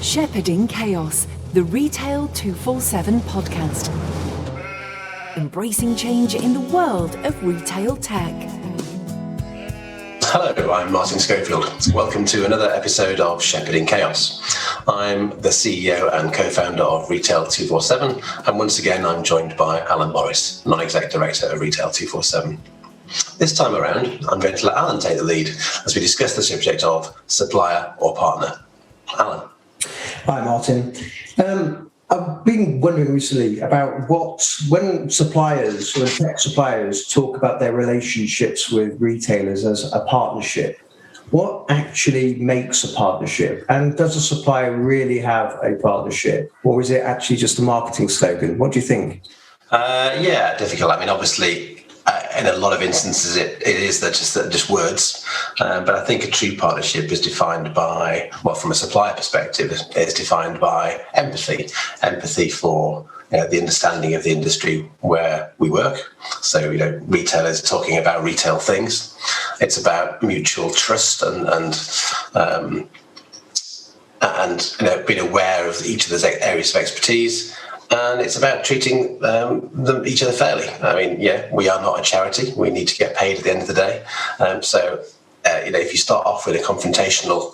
Shepherding Chaos, the Retail 247 podcast. Embracing change in the world of retail tech. Hello, I'm Martin Schofield. Welcome to another episode of Shepherding Chaos. I'm the CEO and co-founder of Retail 247, and once again I'm joined by Alan Morris, Non-Exec Director of Retail 247. This time around, I'm going to let Alan take the lead as we discuss the subject of supplier or partner. Alan. Hi, Martin. I've been wondering recently about when suppliers, when tech suppliers talk about their relationships with retailers as a partnership, what actually makes a partnership? And does a supplier really have a partnership? Or is it actually just a marketing slogan? What do you think? Difficult. I mean, obviously, in a lot of instances, it is just words. But I think a true partnership is defined by, from a supplier perspective, it's defined by empathy. Empathy for the understanding of the industry where we work. So, retailers talking about retail things. It's about mutual trust and being aware of each of the areas of expertise. And it's about treating each other fairly. I mean, we are not a charity. We need to get paid at the end of the day. If you start off with a confrontational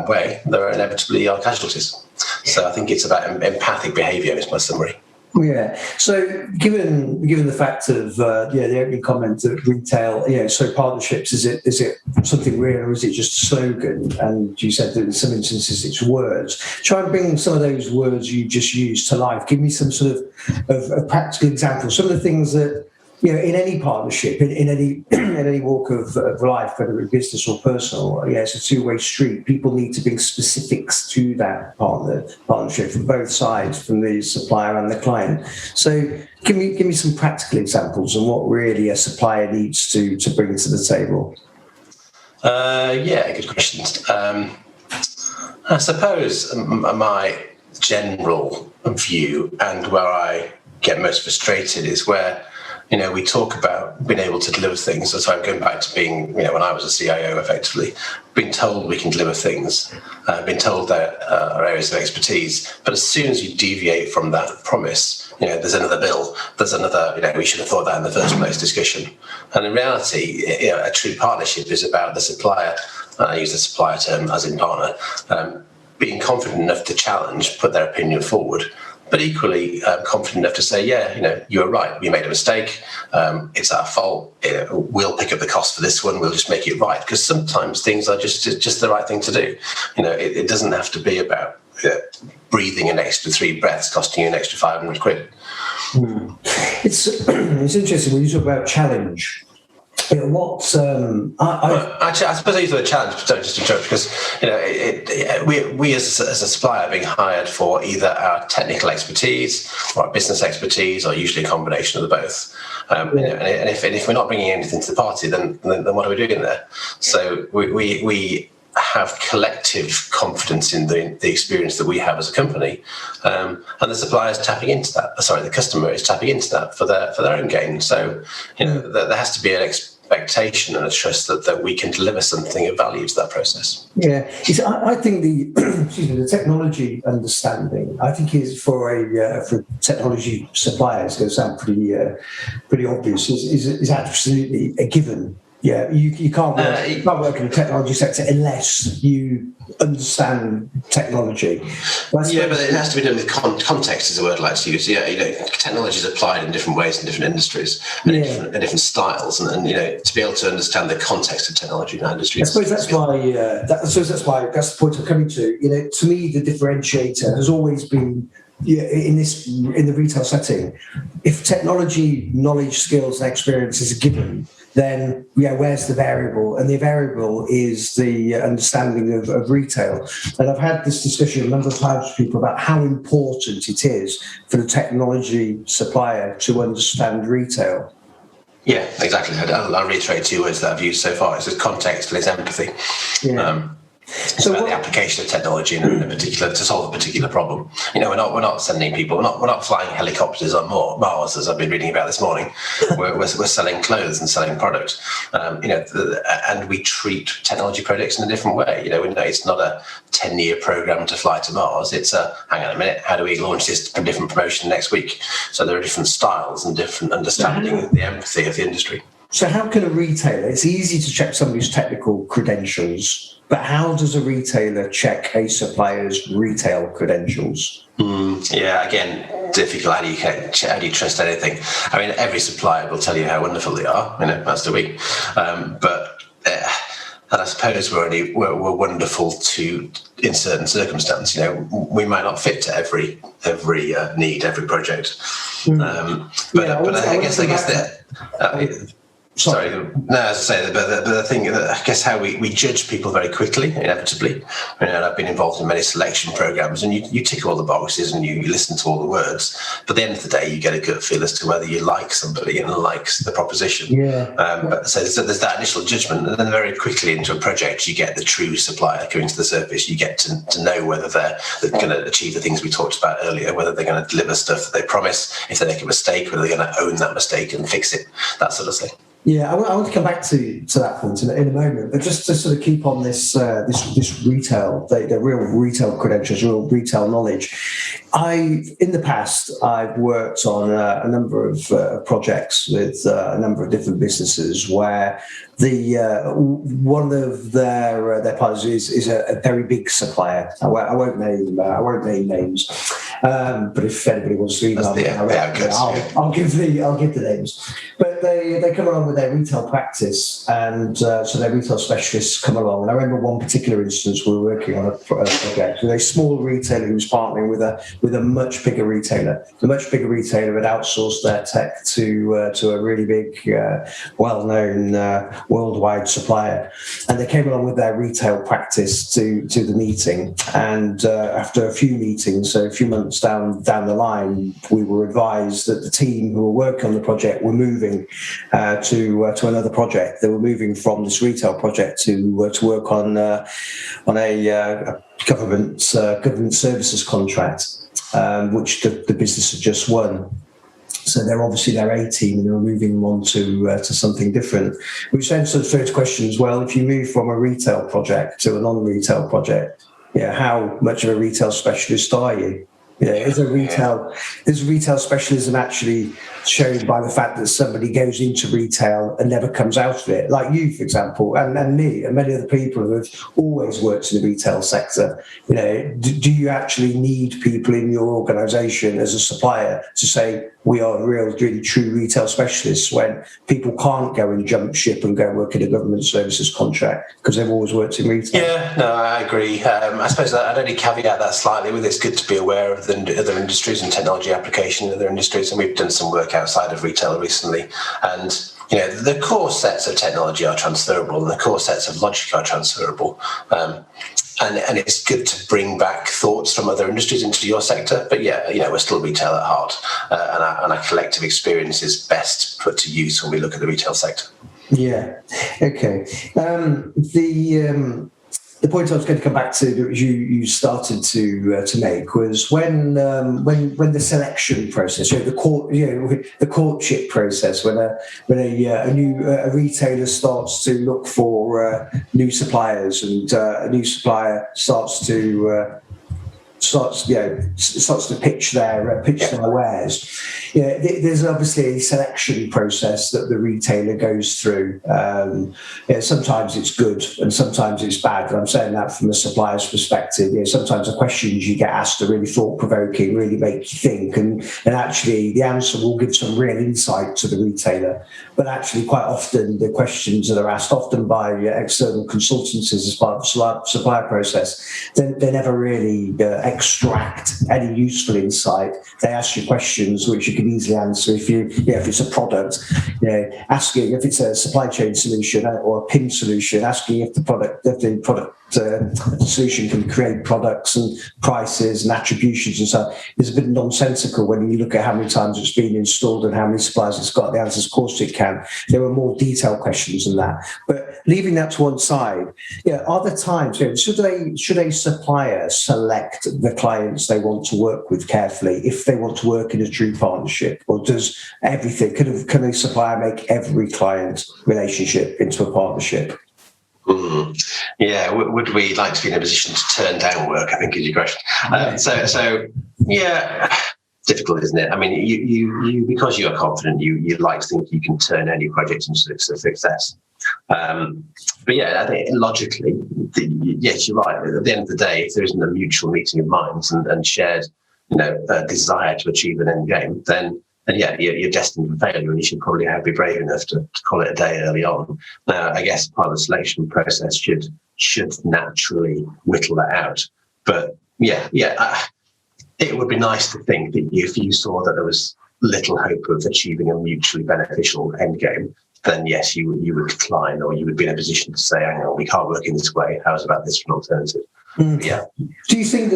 way, there are inevitably casualties. So I think it's about empathic behaviour is my summary. Yeah. So, given the fact of the opening comment of retail, so partnerships, is it something real or is it just a slogan? And you said that in some instances it's words. Try and bring some of those words you just used to life. Give me some sort of practical examples. Some of the things that in any partnership, in any walk of life, whether it's business or personal, it's a two-way street. People need to bring specifics to that partnership from both sides, from the supplier and the client. So, give me some practical examples on what really a supplier needs to bring to the table. Good questions. I suppose my general view and where I get most frustrated is where we talk about being able to deliver things. So I'm going back to being, when I was a CIO, effectively, being told we can deliver things, being told that our areas of expertise. But as soon as you deviate from that promise, there's another bill, there's another, we should have thought that in the first place discussion. And in reality, a true partnership is about the supplier, I use the supplier term as in partner, being confident enough to challenge, put their opinion forward, but equally confident enough to say, you were right, we made a mistake, it's our fault, we'll pick up the cost for this one, we'll just make it right. Because sometimes things are just the right thing to do. It doesn't have to be about breathing an extra 3 breaths costing you an extra 500 quid. It's interesting when you talk about challenge. I suppose I use the word challenge, just to interrupt, because we as a supplier are being hired for either our technical expertise or our business expertise, or usually a combination of the both. And if we're not bringing anything to the party, then what are we doing there? So we have collective confidence in the experience that we have as a company, and the supplier is tapping into that. The customer is tapping into that for their own gain. So there has to be an expectation and a trust that we can deliver something of value to that process. Yeah, I think the technology understanding, I think, is for technology suppliers, going to sound pretty obvious, is absolutely a given. Yeah, you can't work in the technology sector unless you understand technology. But it has to be done with context, is a word I like to use. Technology is applied in different ways in different industries and in different styles, and to be able to understand the context of technology in that industry. I suppose that's the point I'm coming to. To me, the differentiator has always been in the retail setting. If technology, knowledge, skills, and experience is a given, then where's the variable? And the variable is the understanding of retail. And I've had this discussion a number of times with people about how important it is for the technology supplier to understand retail. Yeah, exactly. I'll reiterate 2 words that I've used so far. It's just context and it's empathy. Yeah. It's about the application of technology in a particular to solve a particular problem. We're not sending people. We're not flying helicopters on Mars, as I've been reading about this morning. We're selling clothes and selling product. And we treat technology projects in a different way. It's not a 10-year program to fly to Mars. It's hang on a minute, how do we launch this different promotion next week? So there are different styles and different understanding of the empathy of the industry. So how can a retailer, it's easy to check somebody's technical credentials, but how does a retailer check a supplier's retail credentials? Again, difficult. How do you trust anything? I mean, every supplier will tell you how wonderful they are, as do we. And I suppose we're wonderful in certain circumstances. We might not fit to every need, every project. I guess that. Sorry. No, as I say, but the thing, I guess how we judge people very quickly, inevitably. And I've been involved in many selection programs, and you tick all the boxes and you listen to all the words. But at the end of the day, you get a good feel as to whether you like somebody and likes the proposition. So there's that initial judgment, and then very quickly into a project, you get the true supplier coming to the surface. You get to know whether they're going to achieve the things we talked about earlier, whether they're going to deliver stuff that they promise, if they make a mistake, whether they're going to own that mistake and fix it, that sort of thing. Yeah, I want to come back to that point in a moment, but just to sort of keep on this retail, the real retail credentials, real retail knowledge. In the past, I've worked on a number of projects with a number of different businesses where one of their partners is a very big supplier. I won't name names, but if anybody wants to email me, I'll give the names. But they come along with their retail practice, and so their retail specialists come along. And I remember one particular instance, we were working on a project with a small retailer who was partnering with a much bigger retailer. The much bigger retailer had outsourced their tech to a really big, well-known worldwide supplier, and they came along with their retail practice to the meeting. And after a few meetings, so a few months down the line, we were advised that the team who were working on the project were moving to another project. They were moving from this retail project to work on a government services contract, which the business had just won. So they're obviously their A team, and they were moving on to something different. Which then sort of throws questions. Well, if you move from a retail project to a non-retail project, how much of a retail specialist are you? Is retail specialism actually shown by the fact that somebody goes into retail and never comes out of it, like you, for example, and me and many other people who have always worked in the retail sector? Do you actually need people in your organisation as a supplier to say we are really true retail specialists when people can't go and jump ship and go work in a government services contract because they've always worked in retail? Yeah, no, I agree. I suppose I'd only caveat that slightly with it's good to be aware of the other industries and technology application in other industries, and we've done some work outside of retail recently, and the core sets of technology are transferable and the core sets of logic are transferable, and it's good to bring back thoughts from other industries into your sector. But we're still retail at heart, and our collective experience is best put to use when we look at the retail sector. Yeah. Okay. The point I was going to come back to that you started to make was when the selection process, the courtship process, when a retailer starts to look for new suppliers, and a new supplier starts to pitch their wares. There's obviously a selection process that the retailer goes through. Sometimes it's good and sometimes it's bad. And I'm saying that from a supplier's perspective. Sometimes the questions you get asked are really thought-provoking, really make you think, and actually the answer will give some real insight to the retailer. But actually, quite often the questions that are asked, often by external consultancies as part of the supplier process, they never really extract any useful insight. They ask you questions which you can easily answer if it's a product, asking if it's a supply chain solution or a PIN solution, asking if the product solution can create products and prices and attributions and so on is a bit nonsensical when you look at how many times it's been installed and how many suppliers it's got. The answer is, of course, it can. There are more detailed questions than that. But leaving that to one side, are there times, should a supplier select the clients they want to work with carefully if they want to work in a true partnership? Or does everything, can a supplier make every client relationship into a partnership? Yeah, would we like to be in a position to turn down work, I think is your question. So difficult, isn't it? I mean, you because you are confident, you like to think you can turn any project into a success. But yeah, I think logically, yes, you're right. At the end of the day, if there isn't a mutual meeting of minds and shared, desire to achieve an end game, then yeah, you're destined for failure, and you should probably be brave enough to call it a day early on. Now, I guess part of the selection process should naturally whittle that out. But it would be nice to think that if you saw that there was little hope of achieving a mutually beneficial end game, then yes, you would decline, or you would be in a position to say, hang on, we can't work in this way. How's about this for an alternative? Yeah. Do you think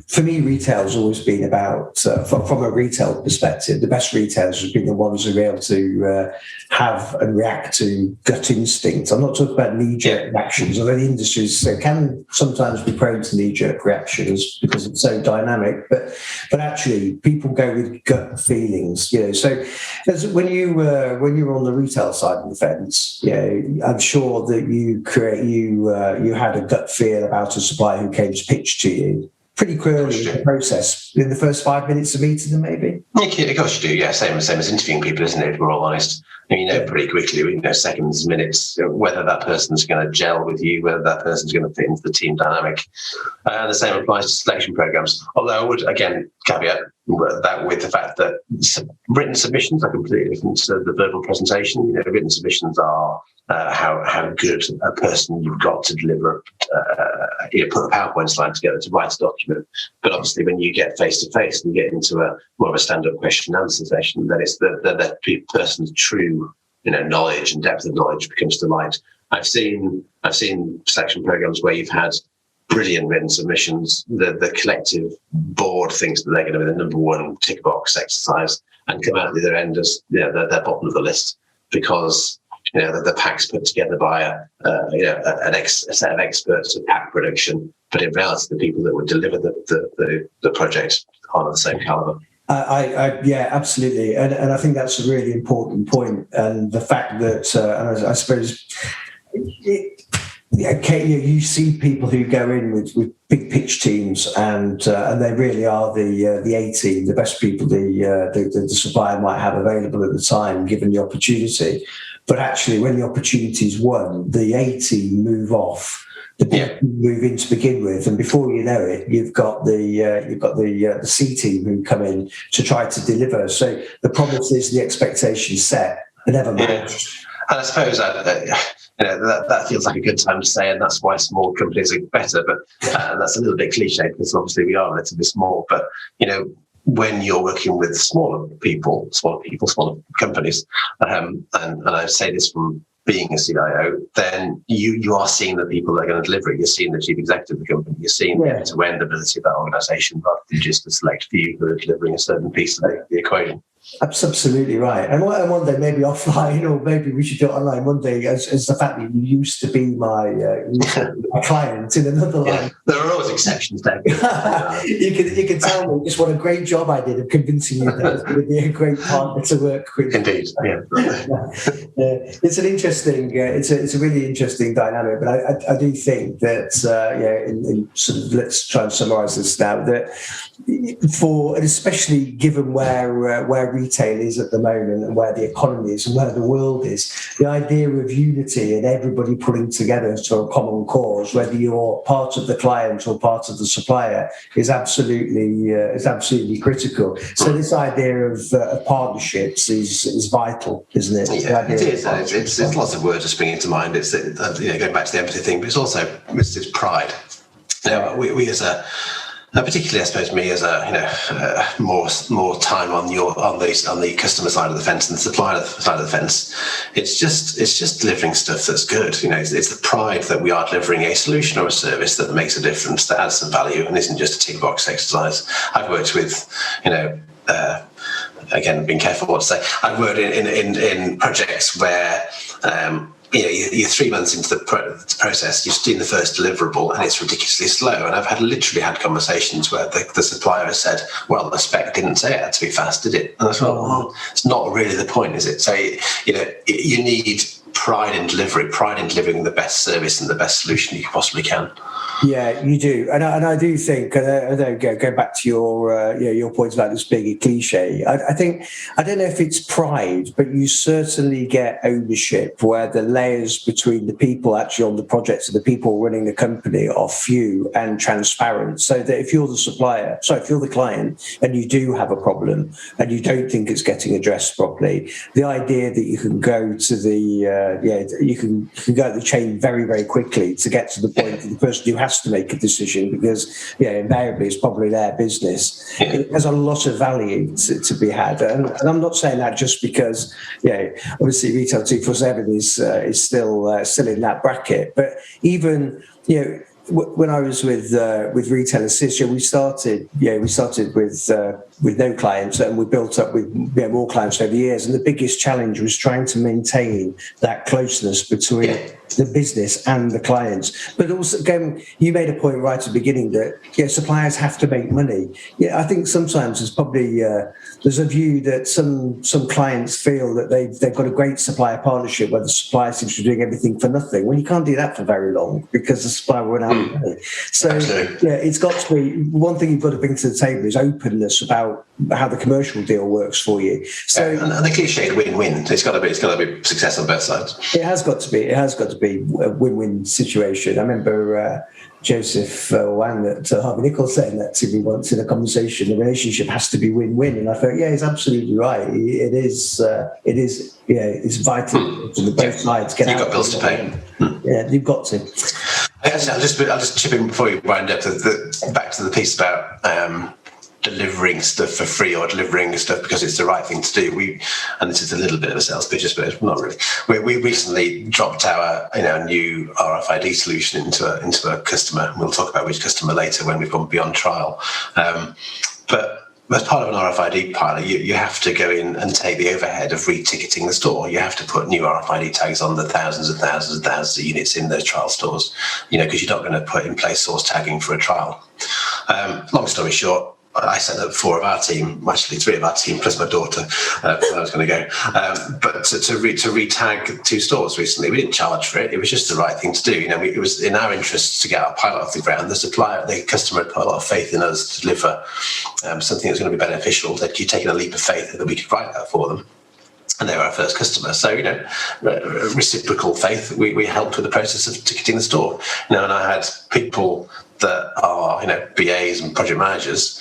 for me, retail's always been about, from a retail perspective, the best retailers have been the ones who are able to have and react to gut instinct. I'm not talking about knee-jerk reactions, although the industries can sometimes be prone to knee-jerk reactions because it's so dynamic. But actually, people go with gut feelings. So when you were on the retail side of the fence, I'm sure that you had a gut feel about a supplier who came to pitch to you pretty early in the process, in the first 5 minutes of meeting them, maybe? Of course you do, yeah. Same as interviewing people, isn't it, if we're all honest? And pretty quickly, seconds, minutes, whether that person's going to gel with you, whether that person's going to fit into the team dynamic. The same applies to selection programs. Although I would, again, caveat that with the fact that written submissions are completely different to the verbal presentation. Written submissions are how good a person you've got to deliver, put a PowerPoint slide together to write a document. But obviously, when you get face to face and get into a more of a stand-up question and answer session, then it's the person's true, knowledge and depth of knowledge becomes to light. I've seen selection programs where you've had brilliant written submissions. The collective board thinks that they're going to be the number one tick box exercise and come out the other end as they're bottom of the list because the pack's put together by a set of experts at pack production, but in reality, the people that would deliver the project are of the same caliber. Absolutely, and I think that's a really important point. And the fact that, and I suppose, you see people who go in with big pitch teams, and they really are the A team, the best people the supplier might have available at the time, given the opportunity. But actually, when the opportunity is won, the A team move off. The people move in to begin with, and before you know it, you've got the C team who come in to try to deliver. So the promises, the expectations set, are never matched. And I suppose that feels like a good time to say, and that's why small companies are better. But that's a little bit cliche because obviously we are relatively small. But when you're working with smaller companies, and I say this from being a CIO, then you are seeing the people that are going to deliver it. You're seeing the chief executive of the company. You're seeing the end-to-end ability of that organisation rather than just a select few who are delivering a certain piece of the equation. That's absolutely right. And one day, maybe offline, or maybe we should do it online one day, as the fact that you used to be my client in another line. There are always exceptions, David. you can tell me just what a great job I did of convincing you that I was going to be a great partner to work with. Indeed, yeah. It's an interesting, it's a really interesting dynamic. But I do think that, in sort of, let's try and summarise this now, that and especially given where retail is at the moment and where the economy is and where the world is, the idea of unity and everybody pulling together to a common cause, whether you're part of the client or part of the supplier, is absolutely critical. So this idea of partnerships is vital, isn't it? Yeah, it is. It's lots of words are springing to mind. It's going back to the empathy thing, but it's also it's pride. We as particularly, I suppose, me as more time on the customer side of the fence and the supplier side of the fence. It's just delivering stuff that's good. It's the pride that we are delivering a solution or a service that makes a difference, that adds some value, and isn't just a tick box exercise. I've worked with, again, being careful what to say. I've worked in projects where. You're 3 months into the process, you've seen the first deliverable, and it's ridiculously slow. And I've literally had conversations where the supplier has said, well, the spec didn't say it had to be fast, did it? And I thought, well, it's not really the point, is it? So, you need pride in delivery, pride in delivering the best service and the best solution you possibly can. Yeah, you do, and I do think. Go back to your points about this being a cliche. I think I don't know if it's pride, but you certainly get ownership where the layers between the people actually on the projects and the people running the company are few and transparent. So that if you're the client, and you do have a problem and you don't think it's getting addressed properly, the idea that you can go to you can go the chain very, very quickly to get to the point that the person who has to make a decision, because invariably it's probably their business. It has a lot of value to be had, and I'm not saying that just because obviously Retail 247 is still in that bracket, but even when I was with Retail Assist, we started with no clients, and we built up with more clients over the years. And the biggest challenge was trying to maintain that closeness between the business and the clients. But also, again, you made a point right at the beginning that suppliers have to make money. I think sometimes there's probably there's a view that some clients feel that they've got a great supplier partnership where the supplier seems to be doing everything for nothing. Well, you can't do that for very long because the supplier won't have money. So it's got to be one thing you've got to bring to the table is openness about how the commercial deal works for you. So and the cliched win-win. It's got to be success on both sides. It has got to be a win-win situation. I remember Joseph Wang at Harvey Nichols saying that to me once in a conversation. The relationship has to be win-win, and I thought, he's absolutely right. It is. It's vital for the both sides. You've got bills to pay. Yeah, you've got to. I'll just chip in before you wind up back to the piece about delivering stuff for free or delivering stuff because it's the right thing to do. And this is a little bit of a sales pitch, but it's not really. We recently dropped our new RFID solution into a customer. We'll talk about which customer later when we've gone beyond trial. But as part of an RFID pilot, you have to go in and take the overhead of reticketing the store. You have to put new RFID tags on the thousands and thousands and thousands of units in those trial stores, because you're not going to put in place source tagging for a trial. Long story short, I set up 4 of our team, actually 3 of our team plus my daughter, I was going to go, but to re-tag 2 stores recently. We didn't charge for it. It was just the right thing to do. It was in our interests to get our pilot off the ground. The customer had put a lot of faith in us to deliver something that was going to be beneficial. They'd taken a leap of faith that we could write that for them. And they were our first customer. So, reciprocal faith, we helped with the process of ticketing the store. And I had people that are, BAs and project managers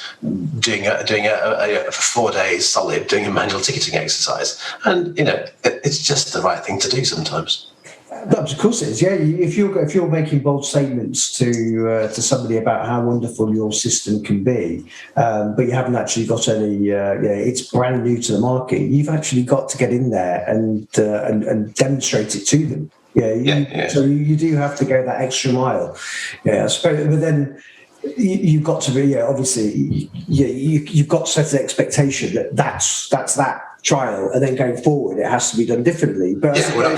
doing for 4 days solid, doing a manual ticketing exercise. And, it's just the right thing to do sometimes. Of course it is. Yeah, if you're making bold statements to somebody about how wonderful your system can be, but you haven't actually got any, it's brand new to the market. You've actually got to get in there and demonstrate it to them. So you do have to go that extra mile. I suppose, but then you've got to be obviously you've got to set an expectation that that's that trial, and then going forward it has to be done differently. But we're not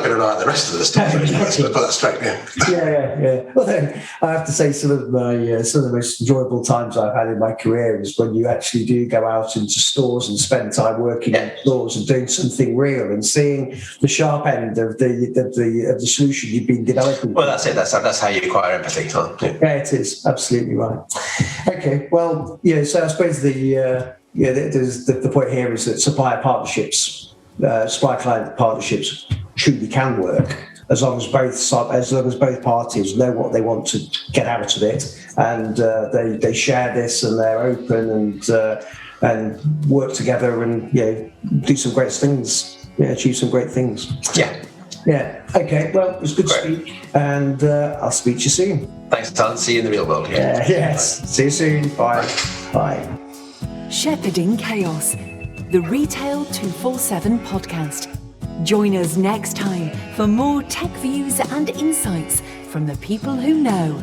going to write the rest of the stuff. Let's put that straight. Yeah. Well, then I have to say some of the most enjoyable times I've had in my career is when you actually do go out into stores and spend time working in stores and doing something real and seeing the sharp end of the solution you've been developing. Well, that's it. That's how you acquire empathy. Yeah, it is absolutely right. Okay, well, so I suppose there's the point here is that supplier client partnerships truly can work as long as both parties know what they want to get out of it, and they share this, and they're open and work together and do some great things, achieve some great things. Yeah. Yeah. Okay. Well, it was good to speak, and I'll speak to you soon. Thanks, Alan. See you in the real world. Yeah. Yes. See you soon. Bye. Bye. Shepherding Chaos, the Retail 247 podcast. Join us next time for more tech views and insights from the people who know.